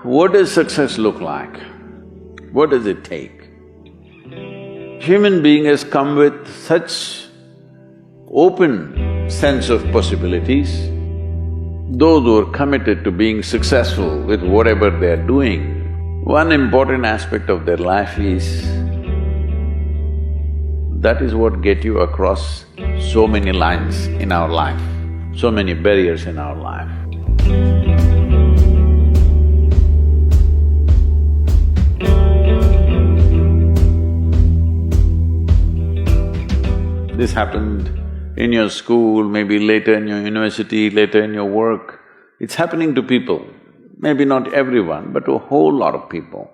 what does success look like? What does it take? Human being has come with such open sense of possibilities. Those who are committed to being successful with whatever they're doing, one important aspect of their life is that is what get you across so many lines in our life, so many barriers in our life. This happened in your school, maybe later in your university, later in your work. It's happening to people, maybe not everyone, but a whole lot of people.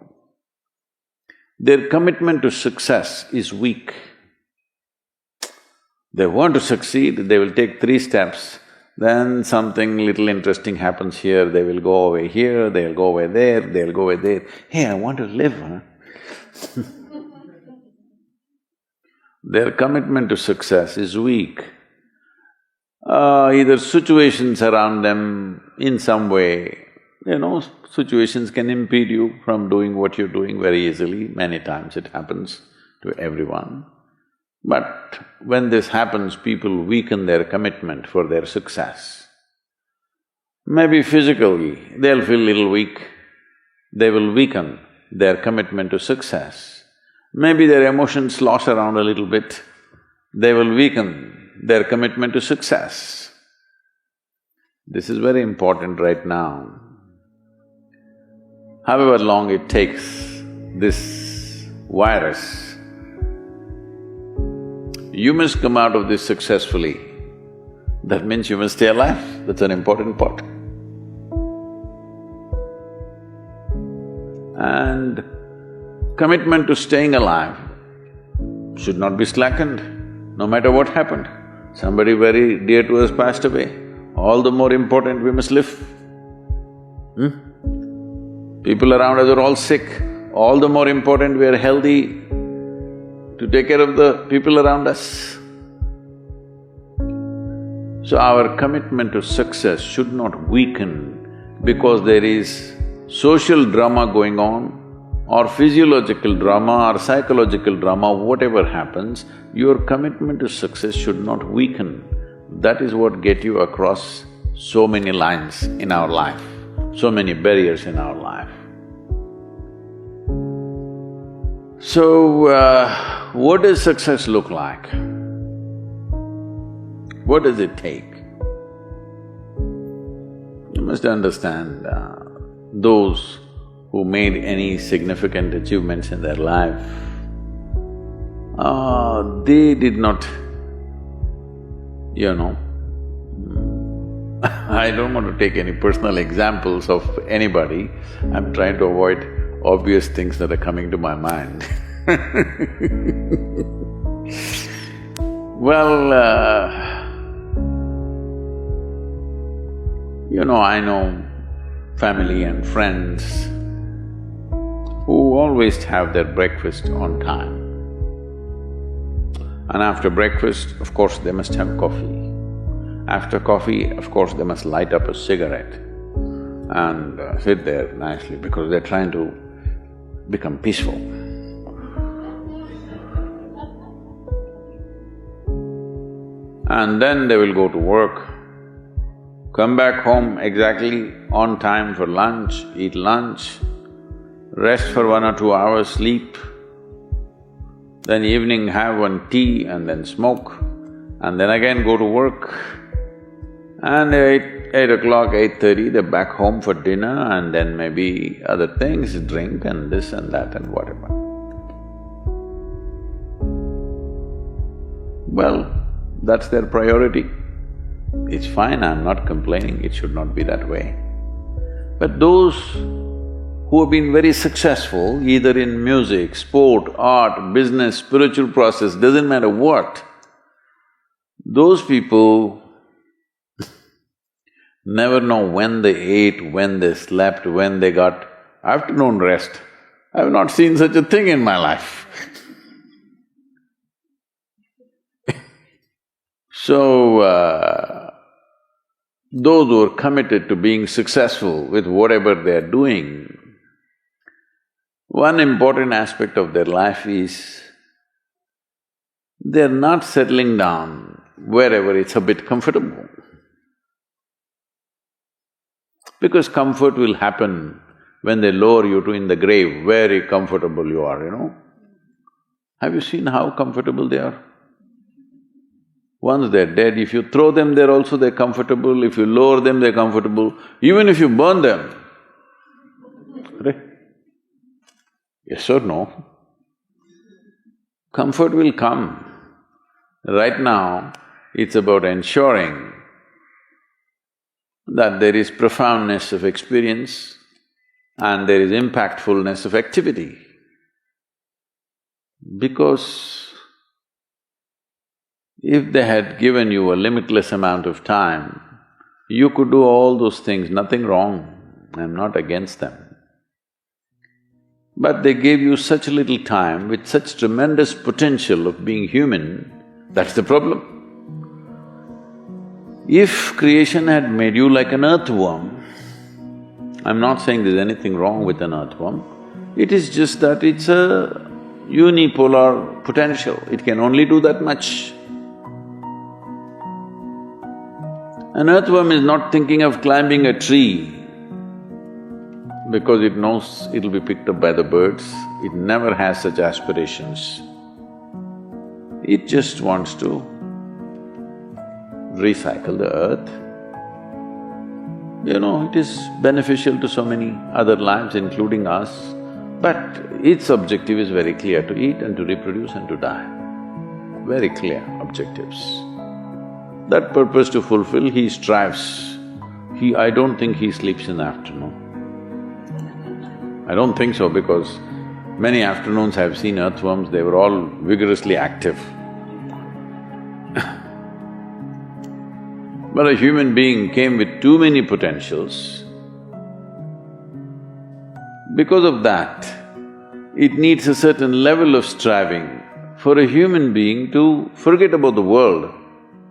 Their commitment to success is weak. They want to succeed, they will take 3 steps, then something little interesting happens here, they will go away here, they'll go away there, they'll go away there. Hey, I want to live, huh? Their commitment to success is weak. Either situations around them in some way, situations can impede you from doing what you're doing very easily. Many times it happens to everyone. But when this happens, people weaken their commitment for their success. Maybe physically, they'll feel little weak, they will weaken their commitment to success. Maybe their emotions slosh around a little bit, they will weaken their commitment to success. This is very important right now. However long it takes, this virus, you must come out of this successfully. That means you must stay alive, that's an important part. And commitment to staying alive should not be slackened, no matter what happened. Somebody very dear to us passed away, all the more important we must live. People around us are all sick, all the more important we are healthy to take care of the people around us. So our commitment to success should not weaken because there is social drama going on, or physiological drama or psychological drama, whatever happens, your commitment to success should not weaken. That is what get you across so many lines in our life, so many barriers in our life. So, what does success look like? What does it take? You must understand, those who made any significant achievements in their life, they did not, I don't want to take any personal examples of anybody, I'm trying to avoid obvious things that are coming to my mind. Well, I know family and friends who always have their breakfast on time. And after breakfast, of course, they must have coffee. After coffee, of course, they must light up a cigarette and sit there nicely because they're trying to become peaceful. And then they will go to work, come back home exactly on time for lunch, eat lunch, rest for 1 or 2 hours, sleep, then evening have one tea and then smoke, and then again go to work. And 8 o'clock, 8:30, they're back home for dinner and then maybe other things, drink and this and that and whatever. Well, that's their priority. It's fine, I'm not complaining, it should not be that way. But those who have been very successful, either in music, sport, art, business, spiritual process, doesn't matter what, those people never know when they ate, when they slept, when they got afternoon rest. I've not seen such a thing in my life. So, those who are committed to being successful with whatever they're doing, One important aspect of their life is they're not settling down wherever it's a bit comfortable. Because comfort will happen when they lower you to in the grave, very comfortable you are, you know. Have you seen how comfortable they are? Once they're dead, if you throw them there also they're comfortable, if you lower them they're comfortable, even if you burn them. Right? Yes or no? Comfort will come. Right now, it's about ensuring that there is profoundness of experience and there is impactfulness of activity. Because if they had given you a limitless amount of time, you could do all those things, nothing wrong, I'm not against them. But they gave you such little time with such tremendous potential of being human, that's the problem. If creation had made you like an earthworm, I'm not saying there's anything wrong with an earthworm, it is just that it's a unipolar potential, it can only do that much. An earthworm is not thinking of climbing a tree because it knows it'll be picked up by the birds, it never has such aspirations. It just wants to recycle the earth. You know, it is beneficial to so many other lives, including us, but its objective is very clear, to eat and to reproduce and to die. Very clear objectives. That purpose to fulfill, he strives. I don't think he sleeps in the afternoon. I don't think so because many afternoons I've seen earthworms, they were all vigorously active. But a human being came with too many potentials. Because of that, it needs a certain level of striving for a human being to forget about the world,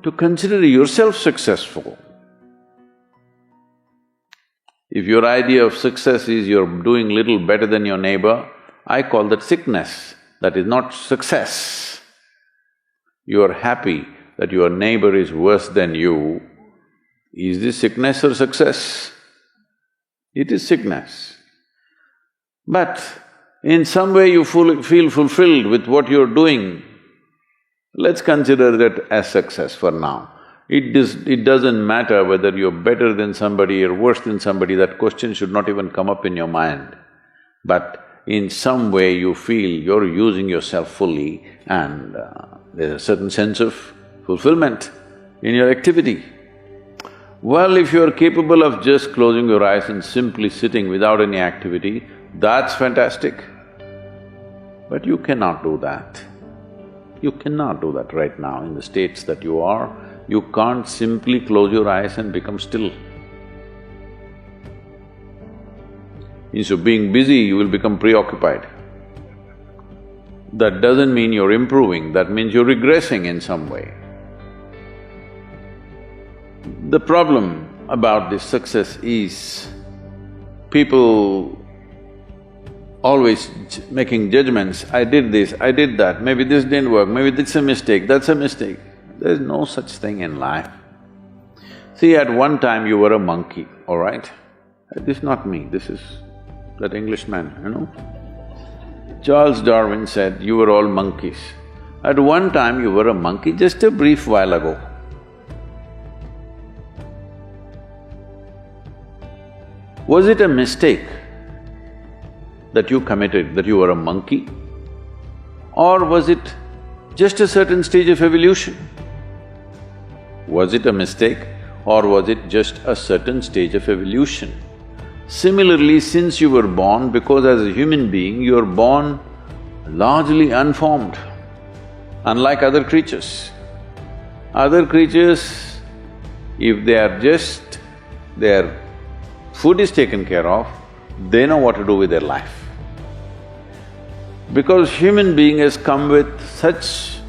to consider yourself successful. If your idea of success is you're doing little better than your neighbor, I call that sickness, that is not success. You are happy that your neighbor is worse than you. Is this sickness or success? It is sickness. But in some way you feel fulfilled with what you're doing, let's consider that as success for now. It doesn't matter whether you're better than somebody or worse than somebody, that question should not even come up in your mind. But in some way you feel you're using yourself fully and there's a certain sense of fulfillment in your activity. Well, if you're capable of just closing your eyes and simply sitting without any activity, that's fantastic. But you cannot do that. You cannot do that right now in the states that you are. You can't simply close your eyes and become still. Instead of being busy, you will become preoccupied. That doesn't mean you're improving, that means you're regressing in some way. The problem about this success is people always making judgments, I did this, I did that, maybe this didn't work, maybe this is a mistake, that's a mistake. There's no such thing in life. See, at one time you were a monkey, all right? This is not me, this is that Englishman, you know? Charles Darwin said, you were all monkeys. At one time you were a monkey, just a brief while ago. Was it a mistake that you committed, that you were a monkey? Or was it just a certain stage of evolution? Was it a mistake or was it just a certain stage of evolution? Similarly, since you were born, because as a human being, you are born largely unformed, unlike other creatures. Other creatures, if they are just… their food is taken care of, they know what to do with their life. Because human being has come with such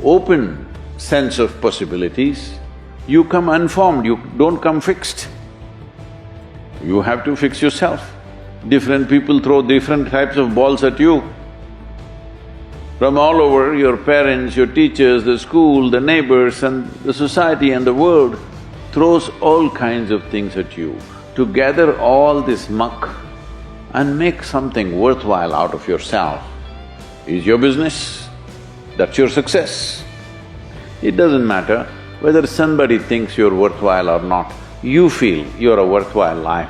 open sense of possibilities, you come unformed, you don't come fixed. You have to fix yourself. Different people throw different types of balls at you. From all over, your parents, your teachers, the school, the neighbors and the society and the world throws all kinds of things at you. To gather all this muck and make something worthwhile out of yourself is your business. That's your success. It doesn't matter whether somebody thinks you're worthwhile or not, you feel you're a worthwhile life.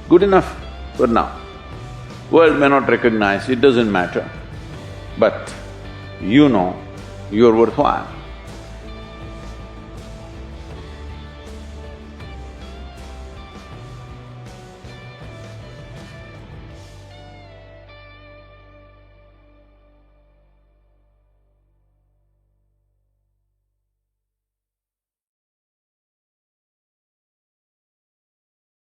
Good enough for now. World may not recognize, it doesn't matter. But you know you're worthwhile.